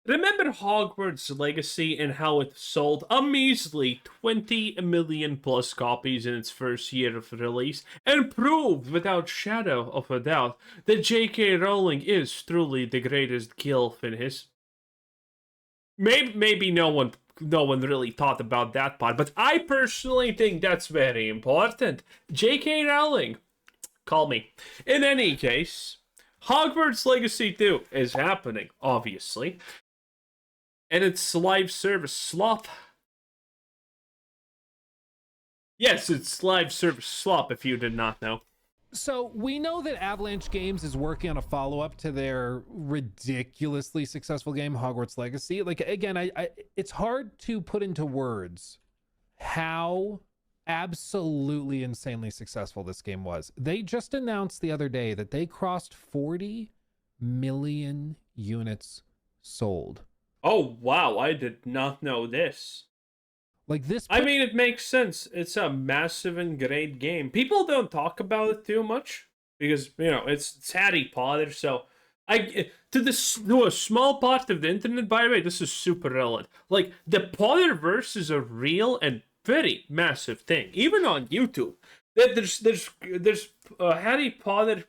Remember Hogwarts Legacy and how it sold a measly 20 million plus copies in its first year of release, and proved without shadow of a doubt that J.K. Rowling is truly the greatest gilf in his. Maybe no one really thought about that part, but I personally think that's very important. J.K. Rowling, call me. In any case, Hogwarts Legacy 2 is happening, obviously. And it's live service slop. Yes, it's live service slop if you did not know. So we know that Avalanche Games is working on a follow-up to their ridiculously successful game, Hogwarts Legacy. Like, again, it's hard to put into words how absolutely insanely successful this game was. They just announced the other day that they crossed 40 million units sold. Oh, wow, I did not know this. Like this, I mean, it makes sense. It's a massive and great game. People don't talk about it too much because, it's Harry Potter, so to a small part of the internet, by the way, this is super relevant. Like, the Potterverse is a real and very massive thing, even on YouTube. There's Harry Potter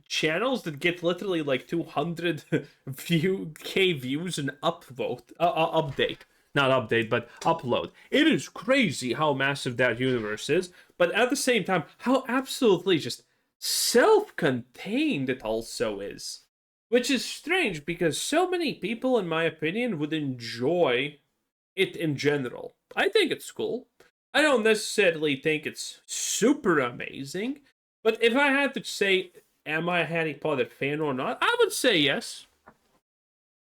channels that get literally like 200 views and update, not update, but upload. It is crazy how massive that universe is, but at the same time how absolutely just self-contained it also is, which is strange because so many people, in my opinion, would enjoy it in general. I think it's cool. I don't necessarily think it's super amazing, but if I had to say, am I a Harry Potter fan or not? I would say yes.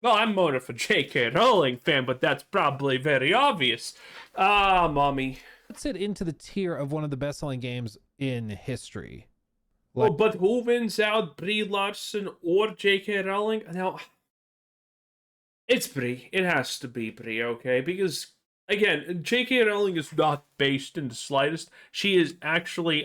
Well, I'm more of a J.K. Rowling fan, but that's probably very obvious. Mommy. Puts it into the tier of one of the best-selling games in history. Like, but who wins out, Brie Larson or J.K. Rowling? Now, it's Brie. It has to be Brie, okay? Because, again, J.K. Rowling is not based in the slightest. She is actually,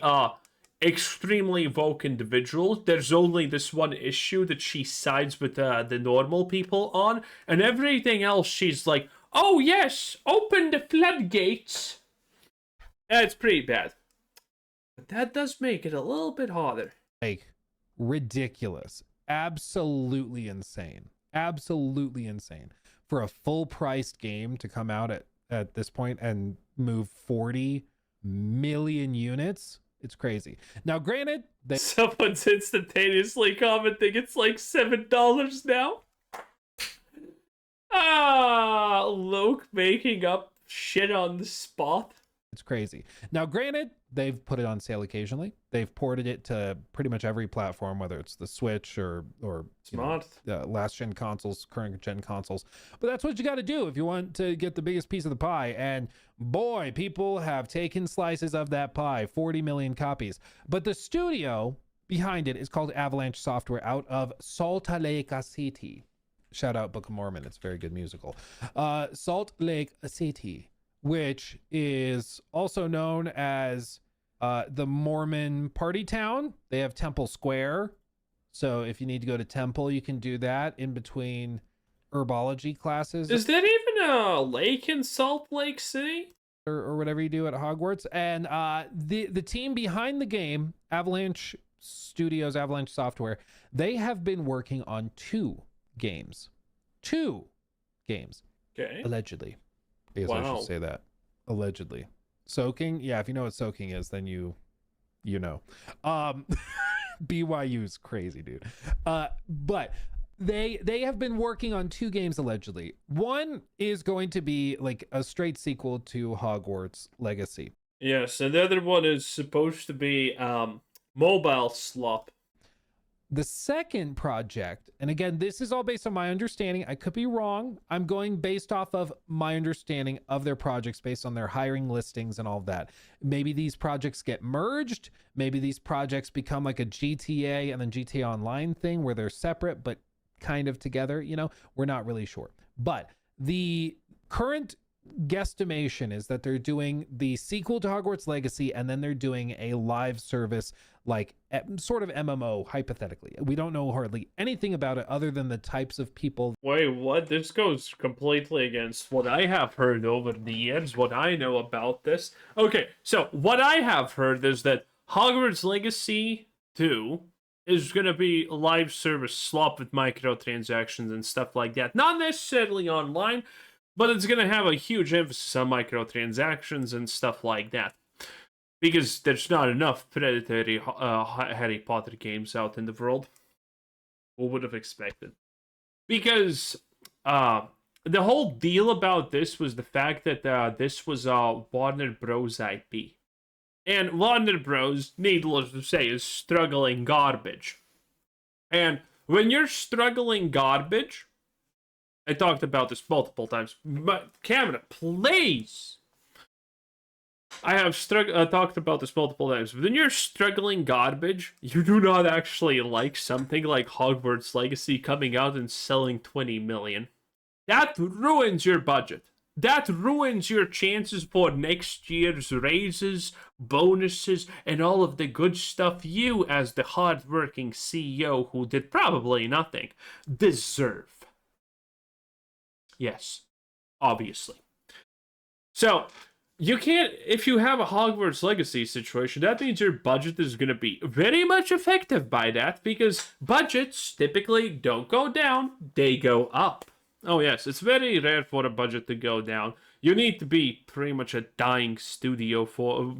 extremely woke individual. There's only this one issue that she sides with the normal people on, and everything else she's like, oh yes, open the floodgates. It's pretty bad. But that does make it a little bit harder. Like, ridiculous. Absolutely insane. Absolutely insane. For a full-priced game to come out at this point and move 40 million units, it's crazy. Now, granted, someone's instantaneously commenting it's like $7 now. Luke making up shit on the spot. It's crazy. Now, granted, they've put it on sale occasionally. They've ported it to pretty much every platform, whether it's the Switch or Smart. Last gen consoles, current gen consoles. But that's what you got to do if you want to get the biggest piece of the pie. And boy, people have taken slices of that pie, 40 million copies. But the studio behind it is called Avalanche Software, out of Salt Lake City. Shout out Book of Mormon. It's a very good musical. Salt Lake City, which is also known as the Mormon party town. They have Temple Square. So if you need to go to Temple, you can do that in between herbology classes. Is there even a lake in Salt Lake City? Or whatever you do at Hogwarts. And the team behind the game, Avalanche Studios, Avalanche Software, they have been working on two games. Okay. Allegedly. I guess I should say that. Allegedly. Soaking? Yeah, if you know what soaking is, then you know. BYU is crazy, dude. But they have been working on two games allegedly. One is going to be like a straight sequel to Hogwarts Legacy. Yes, and the other one is supposed to be mobile slop. The second project, and again, this is all based on my understanding. I could be wrong. I'm going based off of my understanding of their projects based on their hiring listings and all of that. Maybe these projects get merged. Maybe these projects become like a GTA and then GTA Online thing where they're separate but kind of together. We're not really sure. But the current guesstimation is that they're doing the sequel to Hogwarts Legacy and then they're doing a live service like sort of MMO, hypothetically. We don't know hardly anything about it other than the types of people. Wait, what? This goes completely against what I have heard over the years, what I know about this. Okay, so what I have heard is that Hogwarts Legacy 2 is going to be a live service slop with microtransactions and stuff like that. Not necessarily online, but it's going to have a huge emphasis on microtransactions and stuff like that. Because there's not enough predatory Harry Potter games out in the world. Who would have expected? Because the whole deal about this was the fact that this was Warner Bros. IP. And Warner Bros., needless to say, is struggling garbage. And when you're struggling garbage, I talked about this multiple times. But camera, please! I have talked about this multiple times. When you're struggling garbage, you do not actually like something like Hogwarts Legacy coming out and selling 20 million. That ruins your budget. That ruins your chances for next year's raises, bonuses, and all of the good stuff you, as the hardworking CEO who did probably nothing, deserve. Yes, obviously. So, you can't, if you have a Hogwarts Legacy situation, that means your budget is going to be very much affected by that, because budgets typically don't go down, they go up. Oh yes, it's very rare for a budget to go down. You need to be pretty much a dying studio for,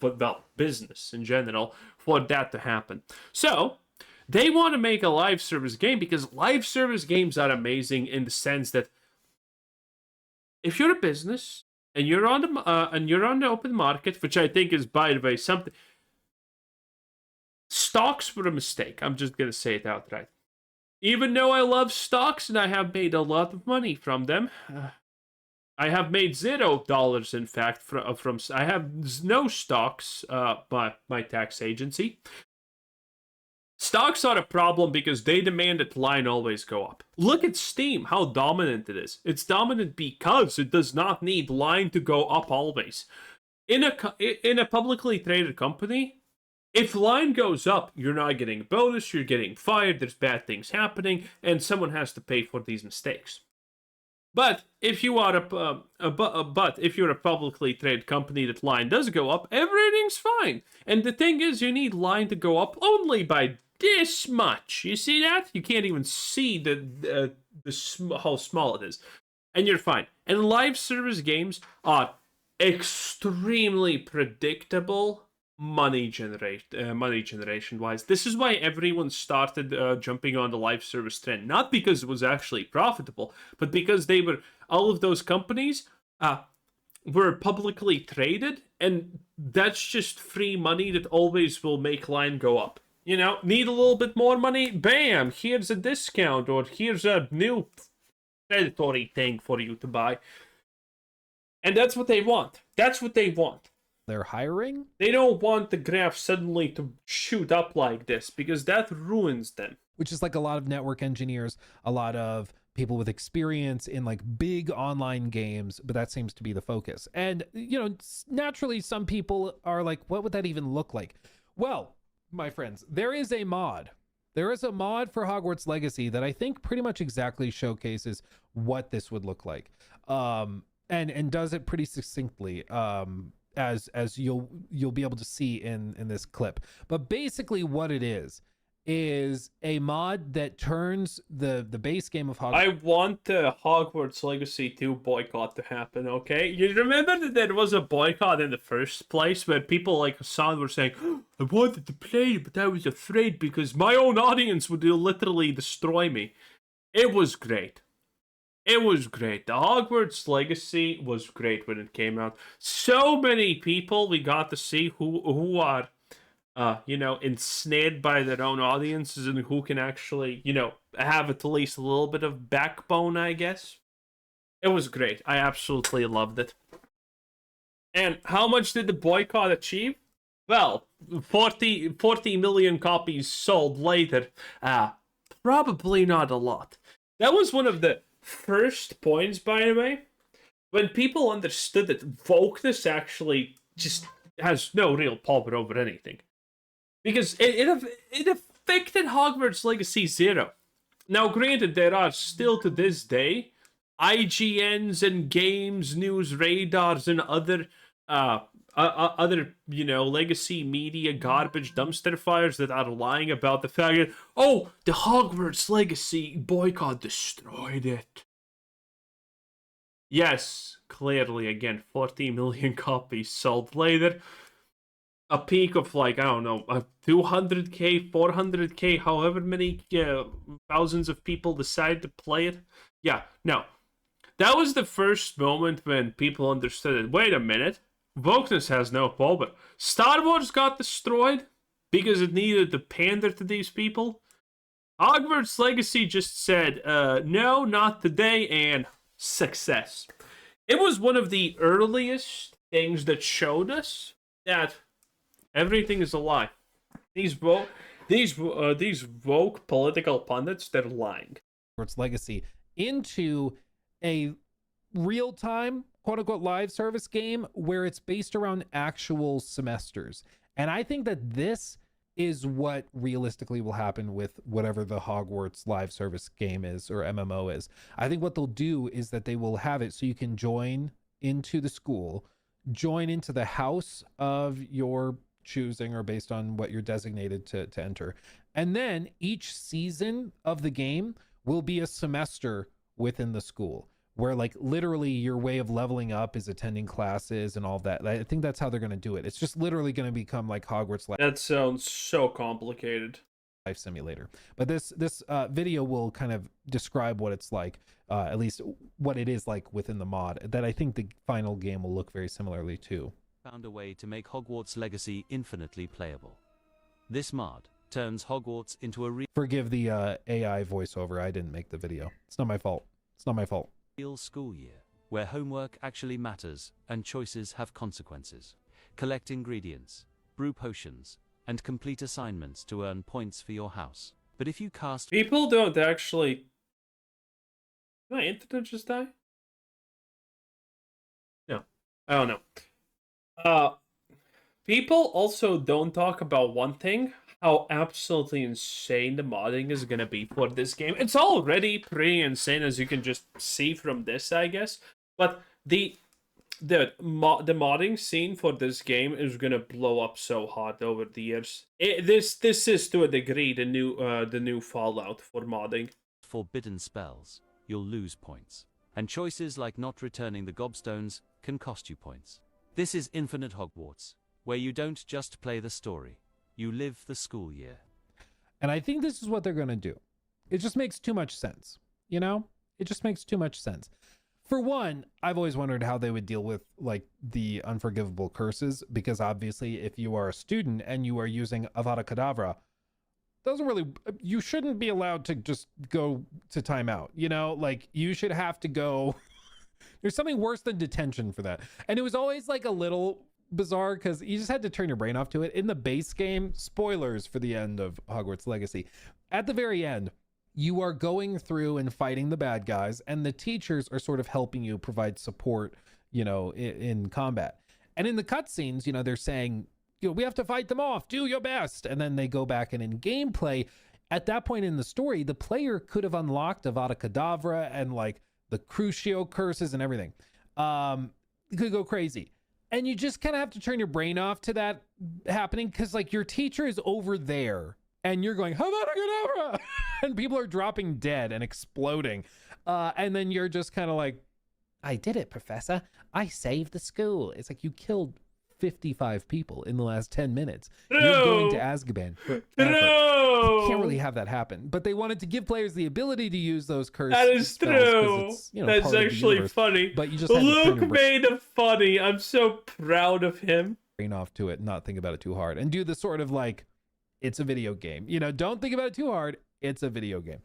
well, business in general, for that to happen. So, they want to make a live service game because live service games are amazing in the sense that if you're a business and you're on the open market, which I think is, by the way, something. Stocks were a mistake. I'm just gonna say it outright. Even though I love stocks and I have made a lot of money from them, I have made $0, in fact, from I have no stocks by my tax agency. Stocks are a problem because they demand that line always go up. Look at Steam, how dominant it is. It's dominant because it does not need line to go up always. In a publicly traded company, if line goes up, you're not getting a bonus, you're getting fired, there's bad things happening, and someone has to pay for these mistakes. But if you are if you're a publicly traded company that line does go up, everything's fine. And the thing is, you need line to go up only by this much. You see that? You can't even see how small it is, and you're fine. And live service games are extremely predictable money generation wise. This is why everyone started jumping on the live service trend, not because it was actually profitable, but because all of those companies were publicly traded, and that's just free money that always will make line go up. You know, need a little bit more money? Bam! Here's a discount, or here's a new predatory thing for you to buy. And that's what they want. That's what they want. They're hiring? They don't want the graph suddenly to shoot up like this, because that ruins them. Which is like a lot of network engineers, a lot of people with experience in like big online games, but that seems to be the focus. And, you know, naturally some people are like, what would that even look like? Well, my friends, there is a mod. There is a mod for Hogwarts Legacy that I think pretty much exactly showcases what this would look like. And does it pretty succinctly. As you'll be able to see in this clip. But basically what it is a mod that turns the base game of Hogwarts. I want the Hogwarts Legacy 2 boycott to happen, okay? You remember that there was a boycott in the first place where people like Hassan were saying, oh, I wanted to play, but I was afraid because my own audience would literally destroy me. It was great. It was great. The Hogwarts Legacy was great when it came out. So many people we got to see who are, ensnared by their own audiences and who can actually, have at least a little bit of backbone, I guess. It was great. I absolutely loved it. And how much did the boycott achieve? Well, 40 million copies sold later. Probably not a lot. That was one of the first points, by the way, when people understood that wokeness actually just has no real power over anything. because it affected Hogwarts Legacy 0. Now, granted, there are still to this day IGNs and games news radars and other legacy media garbage dumpster fires that are lying about the fact that, oh, the Hogwarts Legacy boycott destroyed it. Yes, clearly, again, 40 million copies sold later. A peak of, like, I don't know, 200k, 400k, however many thousands of people decide to play it. Yeah, no. That was the first moment when people understood it. Wait a minute. Wokeness has no power. Star Wars got destroyed because it needed to pander to these people. Hogwarts Legacy just said, no, not today, and success. It was one of the earliest things that showed us that everything is a lie. These woke political pundits, they're lying. Hogwarts Legacy into a real-time, quote-unquote, live service game where it's based around actual semesters. And I think that this is what realistically will happen with whatever the Hogwarts live service game is, or MMO is. I think what they'll do is that they will have it so you can join into the school, join into the house of your choosing or based on what you're designated to enter. And then each season of the game will be a semester within the school, where like literally your way of leveling up is attending classes and all of that. I think that's how they're going to do it. It's just literally going to become like Hogwarts Legacy. That sounds so complicated. Life simulator. But this video will kind of describe what it's like, at least what it is like within the mod, that I think the final game will look very similarly to. Found a way to make Hogwarts Legacy infinitely playable. This mod turns Hogwarts into a Forgive the AI voiceover. I didn't make the video. It's not my fault. It's not my fault. real school year, where homework actually matters and choices have consequences. Collect ingredients, brew potions, and complete assignments to earn points for your house. But if you cast... People don't actually... Did my internet just die? No. I don't know. People also don't talk about one thing, how absolutely insane the modding is going to be for this game. It's already pretty insane, as you can just see from this, I guess. But the modding scene for this game is going to blow up so hard over the years. This is to a degree the new Fallout for modding. Forbidden spells, you'll lose points. And choices like not returning the gobstones can cost you points. This is Infinite Hogwarts, where you don't just play the story, you live the school year. And I think this is what they're going to do. It just makes too much sense, you know? It just makes too much sense. For one, I've always wondered how they would deal with like the unforgivable curses, because obviously if you are a student and you are using Avada Kedavra, you shouldn't be allowed to just go to timeout, you know? Like you should have to go... There's something worse than detention for that. And it was always like a little bizarre because you just had to turn your brain off to it. In the base game, spoilers for the end of Hogwarts Legacy, at the very end, you are going through and fighting the bad guys, and the teachers are sort of helping you provide support, you know, in combat. And in the cutscenes, you know, they're saying, you know, we have to fight them off, do your best. And then they go back and in gameplay, at that point in the story, the player could have unlocked Avada Kedavra and like the Crucio curses and everything. You could go crazy. And you just kind of have to turn your brain off to that happening, because like your teacher is over there and you're going, Avada Kedavra! And people are dropping dead and exploding. And then you're just kind of like, I did it, Professor. I saved the school. It's like you killed 55 people in the last 10 minutes. No. You're going to Azkaban forever. No. You can't really have that happen. But they wanted to give players the ability to use those curses. That is true. It's, you know, that's part of the actually universe. funny. But you just had to turn Luke your made it funny. I'm so proud of him. brain off to it, not think about it too hard, and do the sort of like, it's a video game. You know, don't think about it too hard. It's a video game.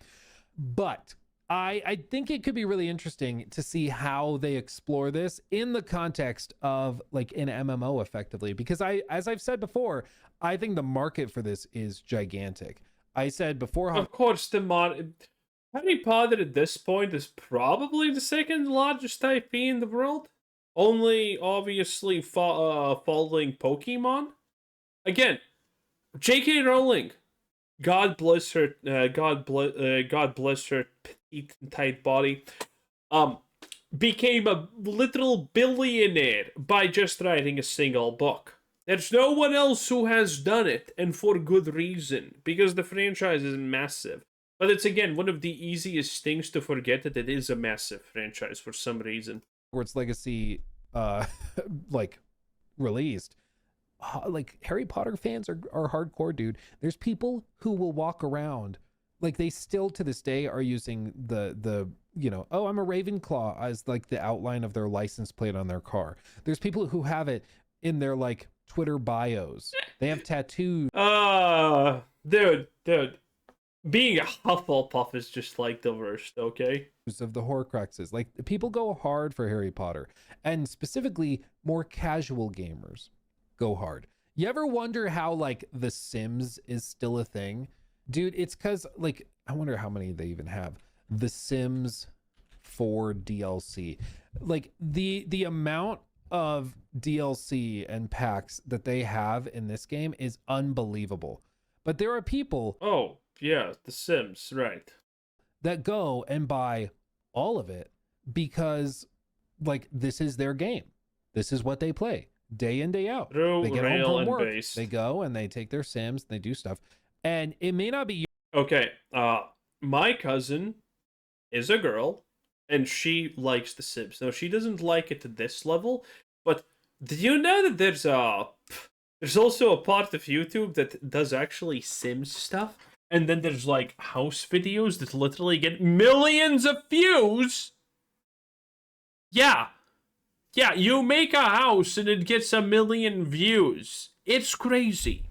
But I think it could be really interesting to see how they explore this in the context of like an MMO effectively, because as I've said before, I think the market for this is gigantic. I said before, Of course, Harry Potter at this point is probably the second largest IP in the world. Only obviously following Pokemon. Again, J.K. Rowling, God bless her, God bless her petite and tight body, became a literal billionaire by just writing a single book. There's no one else who has done it, and for good reason, because the franchise is massive. But it's again one of the easiest things to forget that it is a massive franchise for some reason. Hogwarts Legacy, like released, like Harry Potter fans are hardcore, dude. There's people who will walk around like they still to this day are using the oh, I'm a Ravenclaw as like the outline of their license plate on their car. There's people who have it in their like Twitter bios. They have tattoos. Dude. Being a Hufflepuff is just like the worst, okay? Of the Horcruxes. Like people go hard for Harry Potter, and specifically more casual gamers go hard. You ever wonder how like The Sims is still a thing? Dude, it's because like I wonder how many they even have. The Sims 4 DLC. Like the amount of DLC and packs that they have in this game is unbelievable. But there are people yeah, The Sims, right, that go and buy all of it because like this is their game. This is what they play day in, day out. True, they get rail home from and work, base. they go and they take their Sims, they do stuff. And it may not be okay. My cousin is a girl, and she likes The Sims. Now she doesn't like it to this level, but did you know that there's also a part of YouTube that does actually Sims stuff? And then there's like house videos that literally get millions of views. Yeah, you make a house and it gets 1 million views. It's crazy.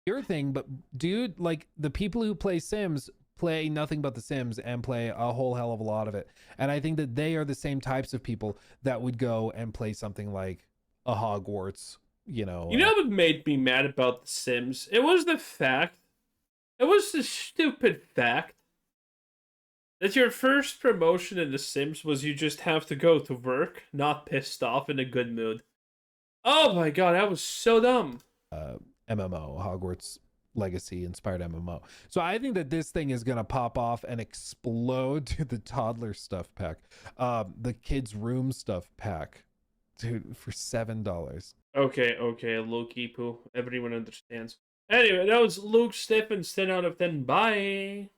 your thing, but dude, like the people who play Sims play nothing but The Sims and play a whole hell of a lot of it. And I think that they are the same types of people that would go and play something like a Hogwarts, You know what made me mad about The Sims? It was the stupid fact that your first promotion in The Sims was you just have to go to work, not pissed off, in a good mood. Oh my god, that was so dumb. MMO, Hogwarts Legacy inspired MMO. So I think that this thing is gonna pop off and explode to the toddler stuff pack, the kids room stuff pack, dude, for $7. Okay, Loki poo. Everyone understands. Anyway, that was Luke Stephens, 10 out of 10. Bye.